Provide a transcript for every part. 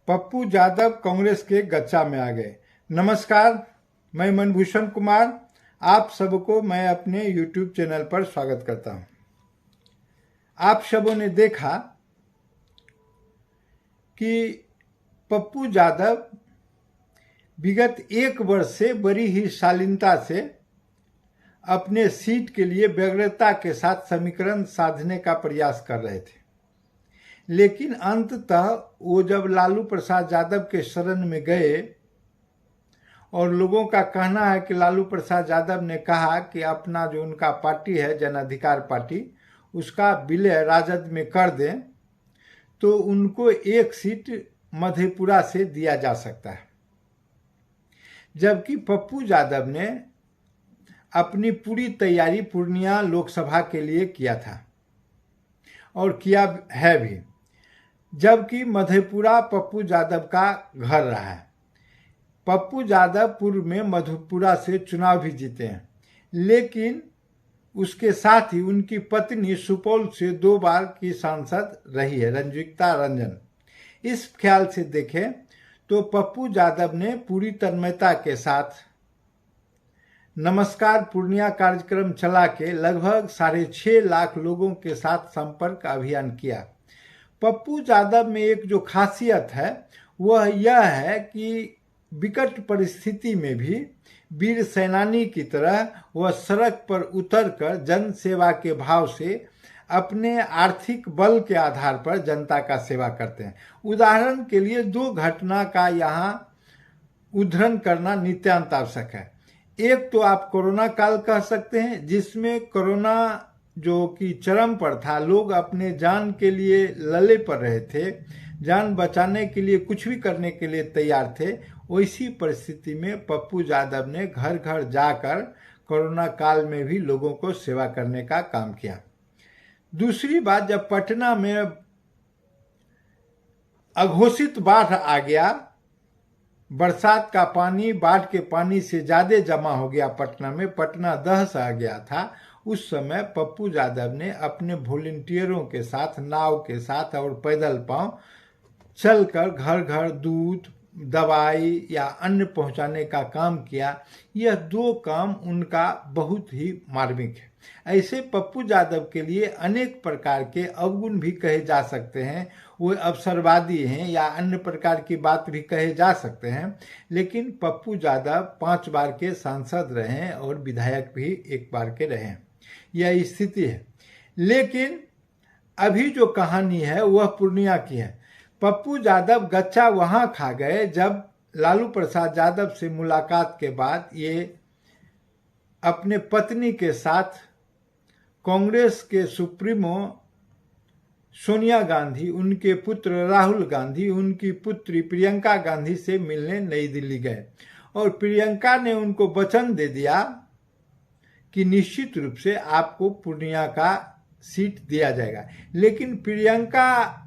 पप्पू यादव कांग्रेस के गच्चा में आ गए। नमस्कार, मैं मनभूषण कुमार, आप सबको मैं अपने YouTube चैनल पर स्वागत करता हूं। आप सबों ने देखा कि पप्पू यादव विगत 1 वर्ष से बड़ी ही शालीनता से अपने सीट के लिए व्यग्रता के साथ समीकरण साधने का प्रयास कर रहे थे, लेकिन अंततः वो जब लालू प्रसाद यादव के शरण में गए और लोगों का कहना है कि लालू प्रसाद यादव ने कहा कि अपना जो उनका पार्टी है जन अधिकार पार्टी, उसका विलय राजद में कर दें तो उनको 1 सीट मधेपुरा से दिया जा सकता है। जबकि पप्पू यादव ने अपनी पूरी तैयारी पूर्णिया लोकसभा के लिए किया था और किया है भी, जबकि मधेपुरा पप्पू यादव का घर रहा है। पप्पू यादव पूर्व में मधेपुरा से चुनाव भी जीते हैं, लेकिन उसके साथ ही उनकी पत्नी सुपौल से 2 बार की सांसद रही है, रंजीता रंजन। इस ख्याल से देखें तो पप्पू यादव ने पूरी तन्मयता के साथ नमस्कार पूर्णिया कार्यक्रम चला के लगभग 6.5 लाख लोगों के साथ संपर्क अभियान किया। पप्पू यादव में एक जो खासियत है वह यह है कि विकट परिस्थिति में भी वीर सेनानी की तरह वह सड़क पर उतरकर जन सेवा के भाव से अपने आर्थिक बल के आधार पर जनता का सेवा करते हैं। उदाहरण के लिए 2 घटना का यहाँ उद्धरण करना नितांत आवश्यक है। एक तो आप कोरोना काल कह सकते हैं, जिसमें कोरोना जो कि चरम पर था, लोग अपने जान के लिए लले पर रहे थे, जान बचाने के लिए कुछ भी करने के लिए तैयार थे। वैसी परिस्थिति में पप्पू यादव ने घर घर जाकर कोरोना काल में भी लोगों को सेवा करने का काम किया। दूसरी बात, जब पटना में अघोषित बाढ़ आ गया, बरसात का पानी बाढ़ के पानी से ज्यादा जमा हो गया पटना में, पटना दहस आ गया था, उस समय पप्पू यादव ने अपने वॉलंटियरों के साथ, नाव के साथ और पैदल पांव चलकर घर घर दूध, दवाई या अन्न पहुंचाने का काम किया। यह 2 काम उनका बहुत ही मार्मिक है। ऐसे पप्पू यादव के लिए अनेक प्रकार के अवगुण भी कहे जा सकते हैं, वो अवसरवादी हैं या अन्य प्रकार की बात भी कहे जा सकते हैं, लेकिन पप्पू यादव 5 बार के सांसद रहे हैं और विधायक भी 1 बार के रहे हैं। यह स्थिति है। लेकिन अभी जो कहानी है वह पूर्णिया की है। पप्पू यादव गच्चा वहां खा गए जब लालू प्रसाद यादव से मुलाकात के बाद ये अपने पत्नी के साथ कांग्रेस के सुप्रीमो सोनिया गांधी, उनके पुत्र राहुल गांधी, उनकी पुत्री प्रियंका गांधी से मिलने नई दिल्ली गए और प्रियंका ने उनको वचन दे दिया कि निश्चित रूप से आपको पूर्णिया का सीट दिया जाएगा। लेकिन प्रियंका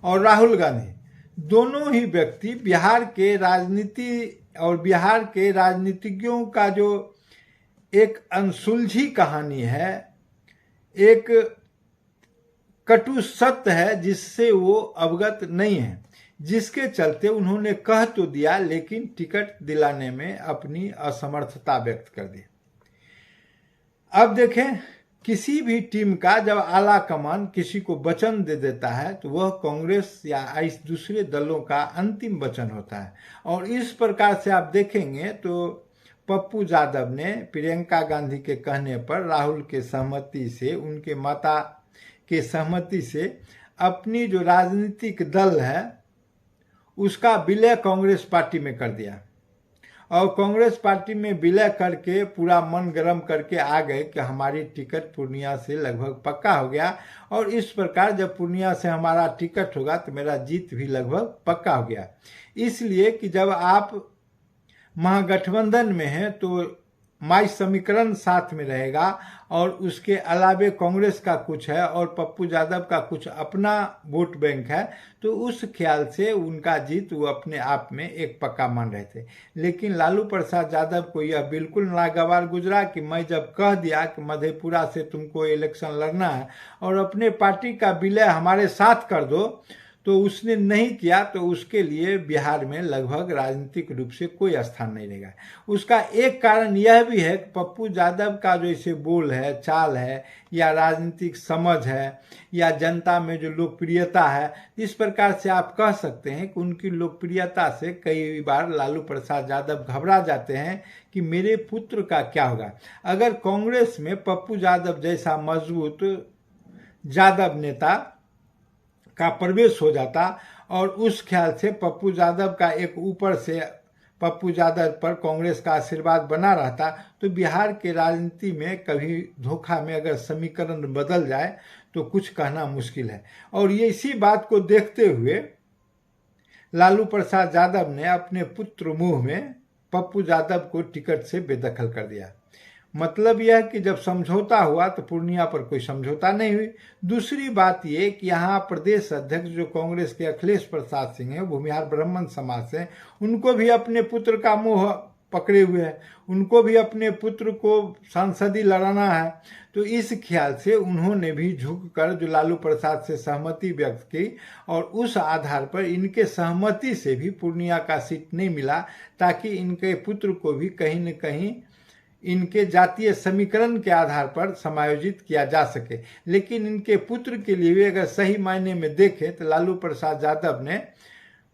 और राहुल गांधी दोनों ही व्यक्ति बिहार के राजनीति और बिहार के राजनीतिज्ञों का जो एक अनसुलझी कहानी है, एक कटु सत्य है जिससे वो अवगत नहीं है, जिसके चलते उन्होंने कह तो दिया लेकिन टिकट दिलाने में अपनी असमर्थता व्यक्त कर दी। अब देखें, किसी भी टीम का जब आला कमान किसी को वचन दे देता है तो वह कांग्रेस या इस दूसरे दलों का अंतिम वचन होता है। और इस प्रकार से आप देखेंगे तो पप्पू यादव ने प्रियंका गांधी के कहने पर, राहुल के सहमति से, उनके माता के सहमति से अपनी जो राजनीतिक दल है उसका विलय कांग्रेस पार्टी में कर दिया और कांग्रेस पार्टी में विलय करके पूरा मन गर्म करके आ गए कि हमारी टिकट पूर्णिया से लगभग पक्का हो गया और इस प्रकार जब पूर्णिया से हमारा टिकट होगा तो मेरा जीत भी लगभग पक्का हो गया। इसलिए कि जब आप महागठबंधन में हैं तो माई समीकरण साथ में रहेगा और उसके अलावे कांग्रेस का कुछ है और पप्पू यादव का कुछ अपना वोट बैंक है, तो उस ख्याल से उनका जीत वो अपने आप में एक पक्का मान रहे थे। लेकिन लालू प्रसाद यादव को यह बिल्कुल नागवार गुजरा कि मैं जब कह दिया कि मधेपुरा से तुमको इलेक्शन लड़ना है और अपने पार्टी का विलय हमारे साथ कर दो, तो उसने नहीं किया तो उसके लिए बिहार में लगभग राजनीतिक रूप से कोई स्थान नहीं रहेगा। उसका एक कारण यह भी है कि पप्पू यादव का जो इसे बोल है, चाल है, या राजनीतिक समझ है, या जनता में जो लोकप्रियता है, इस प्रकार से आप कह सकते हैं कि उनकी लोकप्रियता से कई बार लालू प्रसाद यादव घबरा जाते हैं कि मेरे पुत्र का क्या होगा। अगर कांग्रेस में पप्पू यादव जैसा मजबूत यादव नेता का प्रवेश हो जाता और उस ख्याल से पप्पू यादव का एक ऊपर से पप्पू यादव पर कांग्रेस का आशीर्वाद बना रहता, तो बिहार के राजनीति में कभी धोखा में अगर समीकरण बदल जाए तो कुछ कहना मुश्किल है। और ये इसी बात को देखते हुए लालू प्रसाद यादव ने अपने पुत्र मुंह में पप्पू यादव को टिकट से बेदखल कर दिया। मतलब यह कि जब समझौता हुआ तो पूर्णिया पर कोई समझौता नहीं हुई। दूसरी बात ये कि यहाँ प्रदेश अध्यक्ष जो कांग्रेस के अखिलेश प्रसाद सिंह हैं, भूमिहार ब्राह्मण समाज से, उनको भी अपने पुत्र का मुंह पकड़े हुए हैं, उनको भी अपने पुत्र को सांसदी लड़ाना है। तो इस ख्याल से उन्होंने भी झुककर जो लालू प्रसाद से सहमति व्यक्त की और उस आधार पर इनके सहमति से भी पूर्णिया का सीट नहीं मिला, ताकि इनके पुत्र को भी कहीं न कहीं इनके जातीय समीकरण के आधार पर समायोजित किया जा सके। लेकिन इनके पुत्र के लिए भी अगर सही मायने में देखें तो लालू प्रसाद यादव ने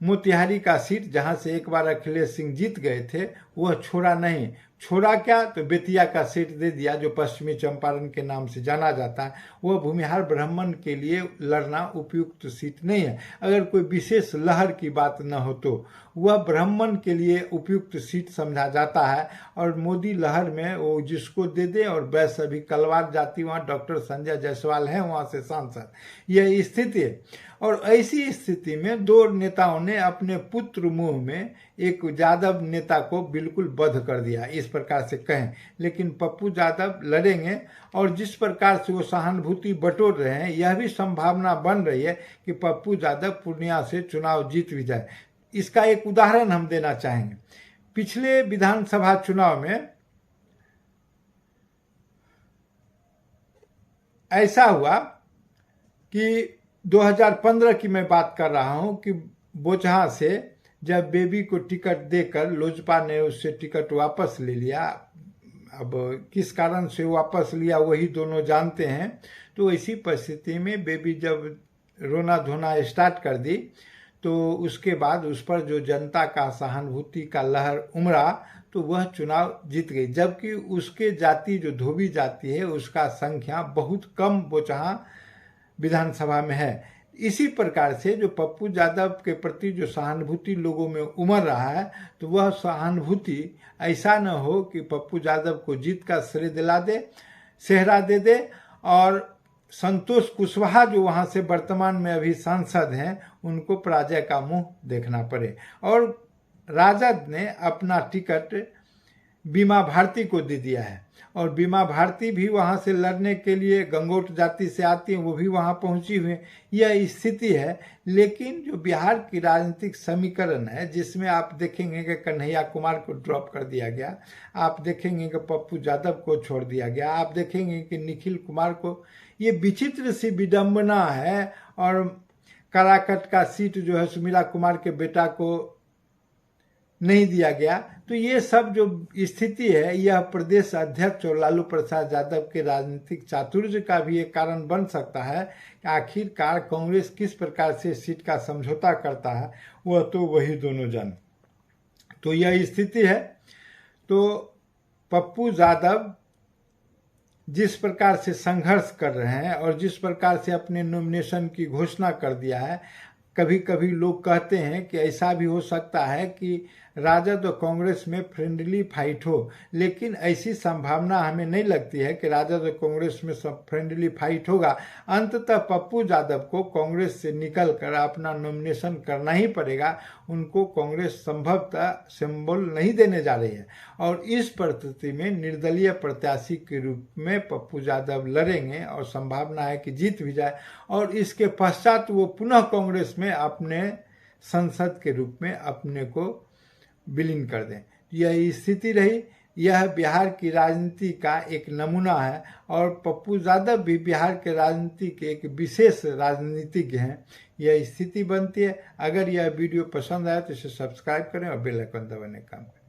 मोतिहारी का सीट, जहां से एक बार अखिलेश सिंह जीत गए थे, वह छोड़ा नहीं। छोड़ा क्या, तो बेतिया का सीट दे दिया जो पश्चिमी चंपारण के नाम से जाना जाता है। वह भूमिहार ब्राह्मण के लिए लड़ना उपयुक्त सीट नहीं है। अगर कोई विशेष लहर की बात न हो तो वह ब्राह्मण के लिए उपयुक्त सीट समझा जाता है, और मोदी लहर में वो जिसको दे दे। और वैसे अभी कलवार जाति वहाँ डॉक्टर संजय जायसवाल हैं वहाँ से सांसद, यह स्थिति है। और ऐसी स्थिति में दो नेताओं ने अपने पुत्र मुंह में एक यादव नेता को बिल्कुल बंद कर दिया, इस प्रकार से कहें। लेकिन पप्पू यादव लड़ेंगे, और जिस प्रकार से वो सहानुभूति बटोर रहे हैं, यह भी संभावना बन रही है कि पप्पू यादव पूर्णिया से चुनाव जीत भी जाए। इसका एक उदाहरण हम देना चाहेंगे। पिछले विधानसभा चुनाव में ऐसा हुआ कि 2015 की मैं बात कर रहा हूं कि बोचहा से जब बेबी को टिकट देकर लोजपा ने उससे टिकट वापस ले लिया। अब किस कारण से वापस लिया वही दोनों जानते हैं। तो इसी परिस्थिति में बेबी जब रोना धोना स्टार्ट कर दी तो उसके बाद उस पर जो जनता का सहानुभूति का लहर उमड़ा तो वह चुनाव जीत गई। जबकि उसके जाति जो धोबी जाति है उसका संख्या बहुत कम बोचहा विधानसभा में है। इसी प्रकार से जो पप्पू यादव के प्रति जो सहानुभूति लोगों में उमड़ रहा है, तो वह सहानुभूति ऐसा न हो कि पप्पू यादव को जीत का श्रेय दिला दे, सेहरा दे दे, और संतोष कुशवाहा जो वहां से वर्तमान में अभी सांसद हैं उनको पराजय का मुंह देखना पड़े। और राजद ने अपना टिकट बीमा भारती को दे दिया है, और बीमा भारती भी वहां से लड़ने के लिए गंगोट जाति से आती है, वो भी वहां पहुंची हुई है। यह स्थिति है। लेकिन जो बिहार की राजनीतिक समीकरण है, जिसमें आप देखेंगे कि कन्हैया कुमार को ड्रॉप कर दिया गया, आप देखेंगे कि पप्पू यादव को छोड़ दिया गया, आप देखेंगे कि निखिल कुमार को, ये विचित्र सी विडंबना है। और काराकट का सीट जो है सुमीरा कुमार के बेटा को नहीं दिया गया। तो ये सब जो स्थिति है, यह प्रदेश अध्यक्ष और लालू प्रसाद यादव के राजनीतिक चातुर्य का भी एक कारण बन सकता है कि आखिरकार कांग्रेस किस प्रकार से सीट का समझौता करता है, वह तो वही दोनों जाने। तो यह स्थिति है। तो पप्पू यादव जिस प्रकार से संघर्ष कर रहे हैं और जिस प्रकार से अपने नॉमिनेशन की घोषणा कर दिया है, कभी कभी लोग कहते हैं कि ऐसा भी हो सकता है कि राजद और कांग्रेस में फ्रेंडली फाइट हो, लेकिन ऐसी संभावना हमें नहीं लगती है कि राजद और कांग्रेस में सब फ्रेंडली फाइट होगा। अंततः पप्पू यादव को कांग्रेस से निकलकर अपना नॉमिनेशन करना ही पड़ेगा। उनको कांग्रेस संभवतः सिंबल नहीं देने जा रही है, और इस परिस्थिति में निर्दलीय प्रत्याशी के रूप में पप्पू यादव लड़ेंगे और संभावना है कि जीत भी जाए, और इसके पश्चात वो पुनः कांग्रेस में अपने सांसद के रूप में अपने को विलीन कर दें। यह स्थिति रही। यह बिहार की राजनीति का एक नमूना है और पप्पू यादव भी बिहार के राजनीति के एक विशेष राजनीतिज्ञ हैं। यह स्थिति बनती है। अगर यह वीडियो पसंद आए तो इसे सब्सक्राइब करें और बेल आइकन दबाने का काम करें।